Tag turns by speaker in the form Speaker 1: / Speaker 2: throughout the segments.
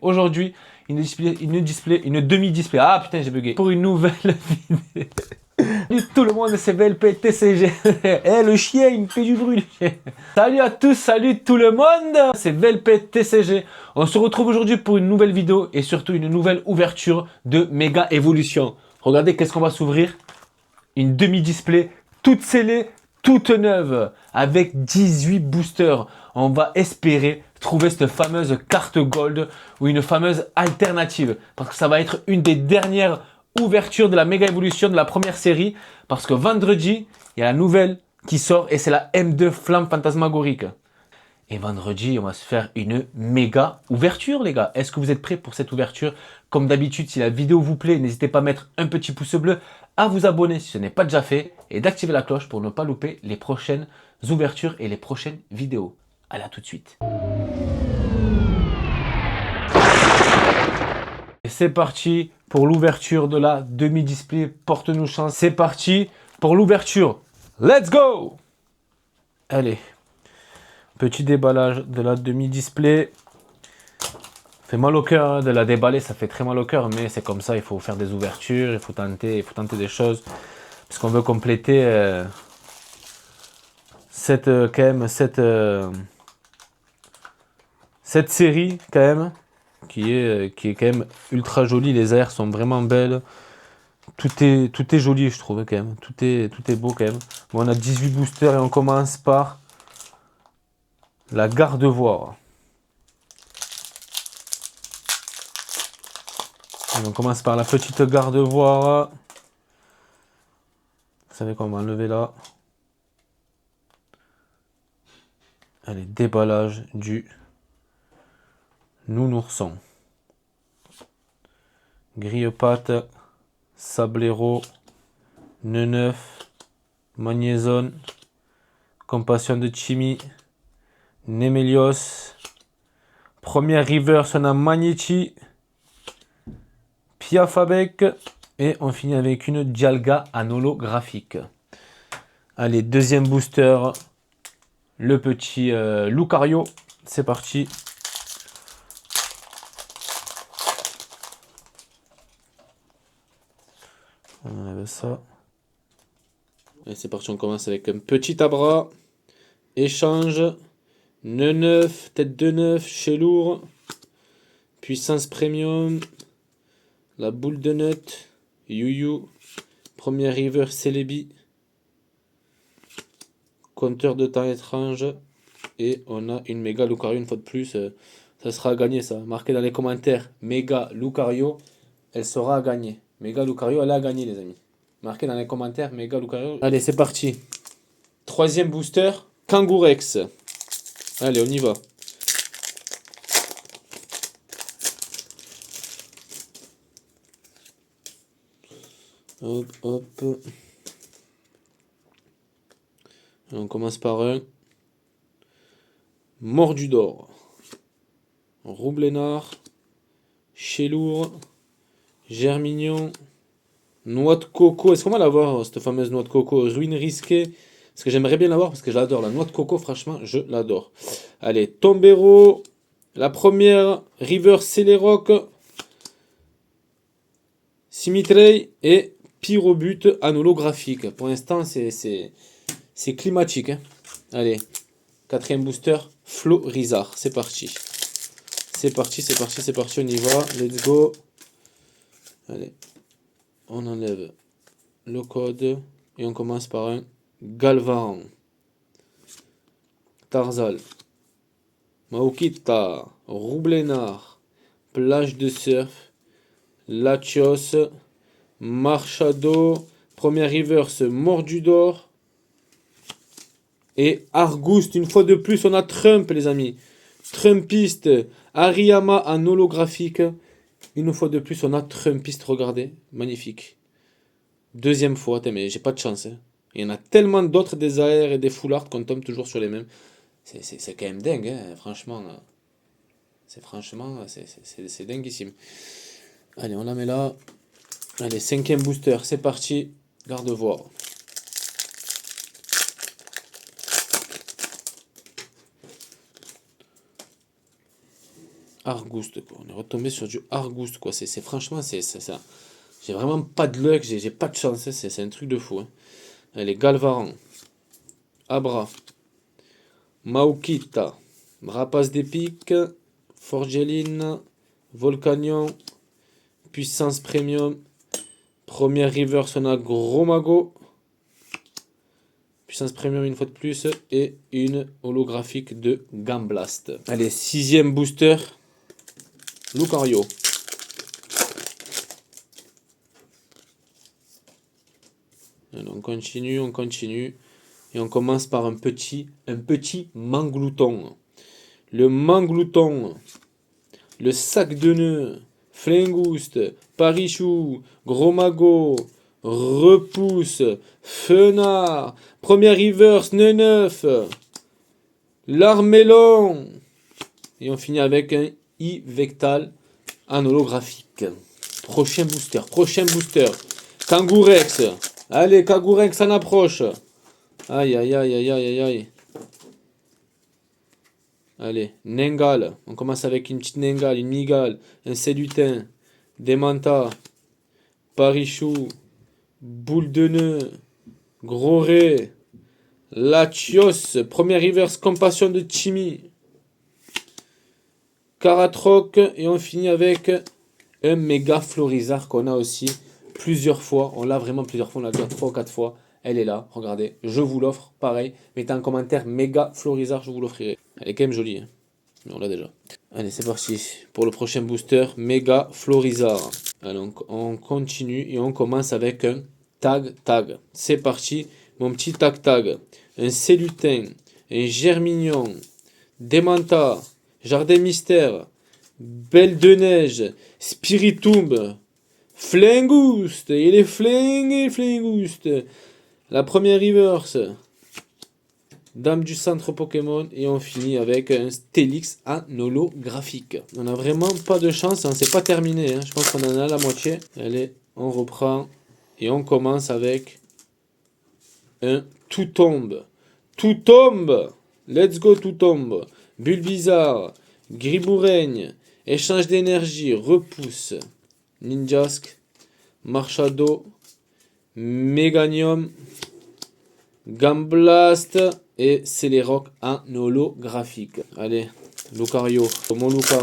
Speaker 1: Aujourd'hui, une demi-display. Ah putain, j'ai bugué. Pour une nouvelle vidéo. Salut tout le monde, c'est VLP TCG. Eh, le chien, il me fait du bruit, le chien. Salut à tous, salut tout le monde. C'est VLP TCG. On se retrouve aujourd'hui pour une nouvelle vidéo et surtout une nouvelle ouverture de Méga Evolution. Regardez qu'est-ce qu'on va s'ouvrir. Une demi-display toute scellée, toute neuve, avec 18 boosters. On va espérer trouver cette fameuse carte gold ou une fameuse alternative. Parce que ça va être une des dernières ouvertures de la Méga Evolution de la première série. Parce que vendredi, il y a la nouvelle qui sort et c'est la M2 Flamme Fantasmagorique. Et vendredi, on va se faire une méga ouverture, les gars. Est-ce que vous êtes prêts pour cette ouverture? Comme d'habitude, si la vidéo vous plaît, n'hésitez pas à mettre un petit pouce bleu, à vous abonner si ce n'est pas déjà fait, et d'activer la cloche pour ne pas louper les prochaines ouvertures et les prochaines vidéos. Allez, à tout de suite. Et c'est parti pour l'ouverture de la demi-display. Porte-nous chance. C'est parti pour l'ouverture. Let's go! Allez. Petit déballage de la demi-display. Fait mal au cœur hein, de la déballer, ça fait très mal au cœur, mais c'est comme ça, il faut faire des ouvertures, il faut tenter des choses. Parce qu'on veut compléter cette série quand même, qui est quand même ultra jolie. Les airs sont vraiment belles. Tout est joli, je trouve, quand même. Tout est beau, quand même. Bon, on a 18 boosters et on commence par la garde-voire. On commence par la petite garde-voire. Vous savez qu'on va enlever là. Allez, déballage du nounourson. Grille-patte, sablero, nœud neuf, magnézone, compassion de Chimie, Nemelios, première reverse, on a Magnéti, Piafabec, et on finit avec une Dialga en holographique. Allez, deuxième booster, le petit Lucario, c'est parti. On enlève ça. Et c'est parti, on commence avec un petit Abra, échange, nœud neuf, tête de neuf, chez lourd, puissance premium, la boule de nut, Yu-Yu, première river Celebi, compteur de temps étrange, et on a une méga Lucario une fois de plus. Ça sera à gagner, ça. Marquez dans les commentaires méga Lucario, elle sera à gagner. Méga Lucario, elle a gagné, les amis. Marquez dans les commentaires méga Lucario. Allez, c'est parti. Troisième booster, Kangourex. Allez, on y va. Hop, hop. On commence par un Mordudor, Roublénard, Chelour, Germignon, Noix de coco. Est-ce qu'on va l'avoir, cette fameuse noix de coco? Ruine risquée. Parce que j'aimerais bien l'avoir parce que j'adore la noix de coco, franchement, je l'adore. Allez, Tombero, la première, River Celeroc, Simitrey et Pyrobut en holographique. Pour l'instant, c'est climatique. Hein. Allez, quatrième booster, Florizard. C'est parti. C'est parti, c'est parti, c'est parti, on y va. Let's go. Allez, on enlève le code et on commence par un Galvaran, Tarzal, Maokita, Roublénard, Plage de Surf, Latios, Marchado, première reverse Mordudor et Argouste. Une fois de plus, on a Trump, les amis. Trumpiste, Ariyama en holographique. Une fois de plus, on a Trumpiste, regardez, magnifique. Deuxième fois, mais j'ai pas de chance. Hein. Il y en a tellement d'autres des AR et des full art qu'on tombe toujours sur les mêmes. C'est quand même dingue, hein, franchement. C'est dinguissime. Allez, on la met là. Allez, cinquième booster, c'est parti. Garde-voire. Argouste, quoi. On est retombé sur du Argouste, quoi. C'est franchement, c'est ça. J'ai vraiment pas de luck, j'ai pas de chance. Hein. C'est un truc de fou. Hein. Allez, Galvaran. Abra. Maokita. Rapace d'épique. Forgeline. Volcanion. Puissance Premium. Première reverse, on a Gros Mago. Puissance Premium une fois de plus. Et une holographique de Gamblast. Allez, 6e booster. Lucario. Alors, on continue. Et on commence par un petit Manglouton. Le Manglouton. Le sac de nœuds. Flingouste. Parichou. Gros Mago. Repousse. Fenard. Première reverse. Neuf. L'Armélon. Et on finit avec un I-Vectal en holographique. Prochain booster. Kangourex. Allez, Kangourex en approche. Aïe, aïe, aïe, aïe, aïe, aïe. Allez, Nengal. On commence avec une petite Nengal, une Migale, un Sédutin, Demanta, Parichou, Boule de Nœud, Gros Ré, Latios, première reverse Compassion de Chimie, Karatroc, et on finit avec un méga Florizard qu'on a aussi plusieurs fois. On l'a vraiment plusieurs fois, on l'a déjà 3 ou 4 fois. Elle est là, regardez, je vous l'offre, pareil. Mettez en commentaire méga Florizard, je vous l'offrirai. Elle est quand même jolie, hein. Mais on l'a déjà. Allez, c'est parti pour le prochain booster, méga Florizard. Allez, on continue et on commence avec un tag. C'est parti, mon petit tag. Un Sélutin, un Germignon, Demanta, Jardin Mystère, Belle de Neige, Spiritomb, Flingouste, il est flingué, Flingouste. La première reverse, Dame du centre Pokémon, et on finit avec un Stélix en holographique. On n'a vraiment pas de chance, hein, c'est pas terminé, hein. Je pense qu'on en a la moitié. Allez, on reprend et on commence avec un Tout tombe. Let's go Tout tombe. Bulbizarre, Griboureigne, échange d'énergie, repousse, Ninjask, Marchado, Méganium, Gamblast et Celeroc en holographique. Allez, Lucario, mon Luca.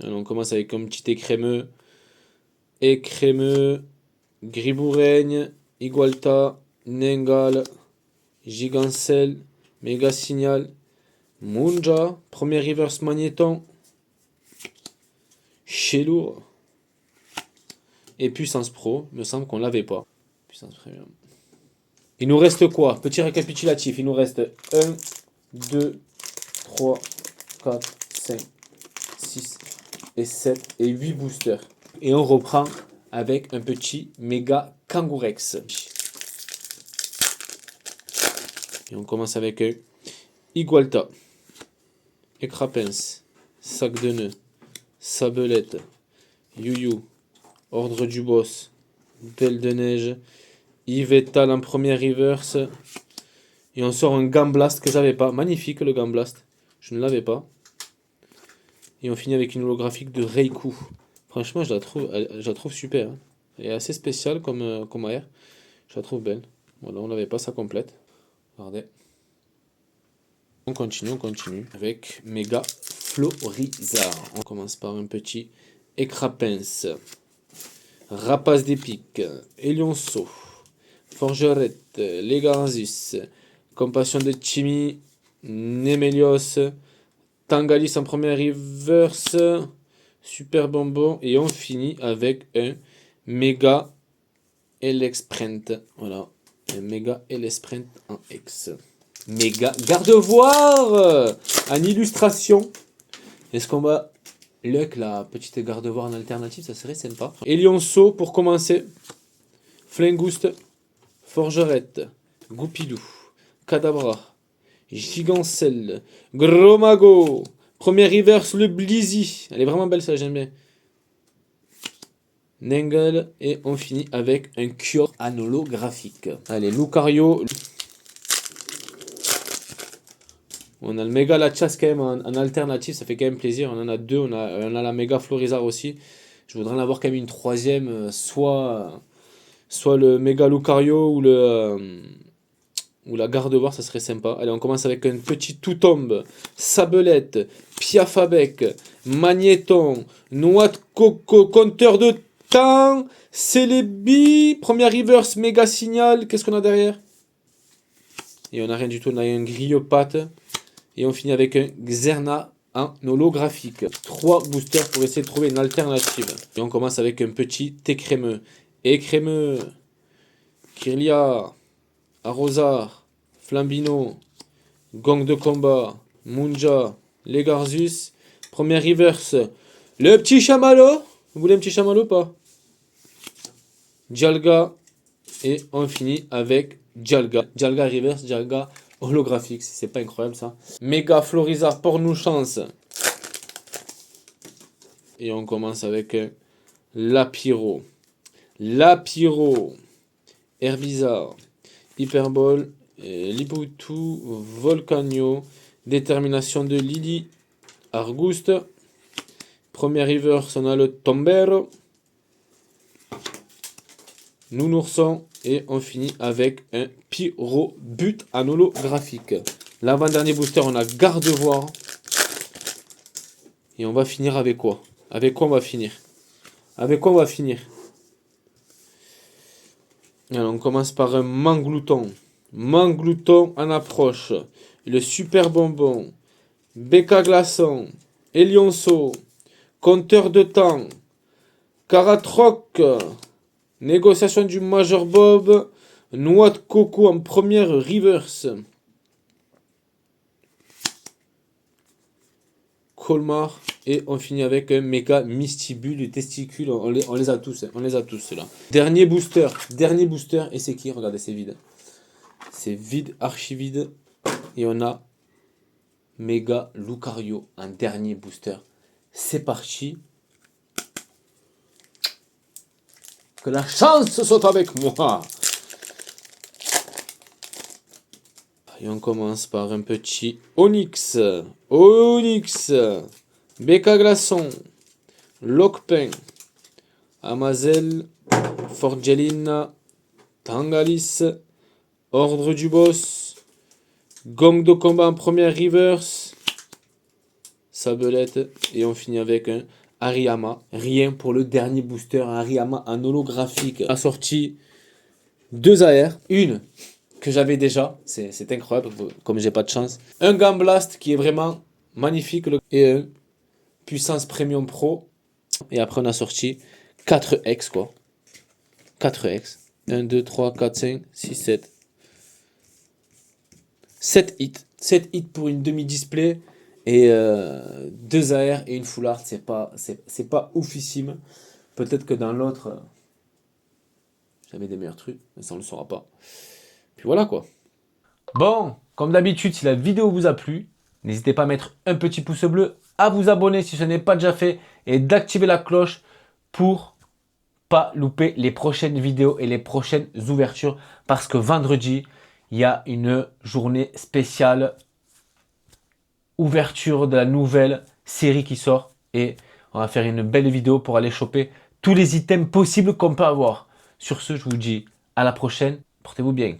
Speaker 1: Alors, on commence avec un petit écrémeux, Griboureigne, Igualta, Nengal, Gigancel, Méga Signal, Munja, premier reverse Magnéton, Chelour et Puissance Pro. Il me semble qu'on l'avait pas. Puissance Premium. Il nous reste quoi? Petit récapitulatif. Il nous reste 1, 2, 3, 4, 5, 6 et 7 et 8 boosters. Et on reprend avec un petit méga Kangourex. Et on commence avec Igualta, Écrapens, Sac de Nœuds, Sabelette, Youyou, Ordre du Boss, Belle de Neige, Yvetal en première reverse. Et on sort un Gamblast que j'avais pas. Magnifique le Gamblast. Je ne l'avais pas. Et on finit avec une holographique de Reiku. Franchement, je la trouve super. Hein. Elle est assez spéciale comme AR. Je la trouve belle. Voilà, on l'avait pas, ça complète. Regardez. On continue avec Méga Florizard. On commence par un petit Écrapens, Rapace d'épique, Elionceau, Forgerette, Legaranzus, Compassion de Chimie, Nemelios, Tangalis en première reverse, Super Bonbon, et on finit avec un Méga Elexprint. Voilà, un Méga Elexprint en X. Méga Gardevoir en illustration. Est-ce qu'on va Luck, la petite Gardevoir en alternative, ça serait sympa. Elionceau pour commencer. Flingouste, Forgerette, Goupidou, Kadabra, Gigancel, Gros Mago, première reverse, le Blizzy. Elle est vraiment belle, ça, j'aime bien. Nengal, et on finit avec un Cure en holographique. Allez, Lucario. On a le méga Lachas quand même en alternative, ça fait quand même plaisir. On en a deux, on a la méga Florizarre aussi. Je voudrais en avoir quand même une troisième, soit le méga Lucario ou la Gardevoir, ça serait sympa. Allez, on commence avec un petit tout tombe, Sabelette, Piafabec, Magnéton, Noix de Coco, compteur de temps, Celebi, première reverse, méga signal. Qu'est-ce qu'on a derrière? Et on n'a rien du tout, on a un grille-patte. Et on finit avec un Xerna en holographique. 3 boosters pour essayer de trouver une alternative. Et on commence avec un petit écrémeux. Écrémeux, Kirlia, Arrosar, Flambino, Gong de combat, Munja, Legarzus. Première reverse, le petit chamallow. Vous voulez un petit chamallow ou pas? Dialga. Et on finit avec Dialga. Dialga reverse, Dialga holographique. C'est pas incroyable ça. Méga Florizarre pour nous chance. Et on commence avec Lapiro. Lapiro. Herbizarre. Hyperbole. Libutu. Volcanio. Détermination de Lily. Argouste. Premier reverse, on a le Tombero. Nounourson. Et on finit avec un Pyrobut en holographique. L'avant-dernier booster, on a Gardevoir. Et on va finir avec quoi? Avec quoi on va finir? Avec quoi on va finir? Alors, on commence par un Manglouton. Manglouton en approche. Le Super Bonbon. Becca Glaçon. Elionceau. Compteur de temps. Caratroc. Négociation du Major Bob. Noix de coco en première reverse. Colmar. Et on finit avec un méga Mystibule, testicule. On les a tous, hein. On les a tous ceux-là. Dernier booster. Dernier booster. Et c'est qui? Regardez, c'est vide. C'est vide, archi vide. Et on a méga Lucario, un dernier booster. C'est parti. Que la chance soit avec moi. Et on commence par un petit Onyx. Onyx. Becca Glaçon. Locpin. Amazel. Forgelina. Tangalis. Ordre du Boss. Gong de combat en première reverse. Sabelette. Et on finit avec un Hariyama. Rien pour le dernier booster. Hariyama en holographique. A sorti 2 AR. Une que j'avais déjà. C'est incroyable comme j'ai pas de chance. Un Gamblast qui est vraiment magnifique. Et un Puissance Premium Pro. Et après on a sorti 4 X quoi. 4 X. 1, 2, 3, 4, 5, 6, 7. 7 hits. 7 hits pour une demi-display. Et 2 AR et une full art. C'est pas oufissime. Peut-être que dans l'autre, j'avais des meilleurs trucs. Mais ça on le saura pas. Puis voilà quoi. Bon, comme d'habitude, si la vidéo vous a plu, n'hésitez pas à mettre un petit pouce bleu, à vous abonner si ce n'est pas déjà fait et d'activer la cloche pour pas louper les prochaines vidéos et les prochaines ouvertures parce que vendredi, il y a une journée spéciale ouverture de la nouvelle série qui sort et on va faire une belle vidéo pour aller choper tous les items possibles qu'on peut avoir. Sur ce, je vous dis à la prochaine. Portez-vous bien.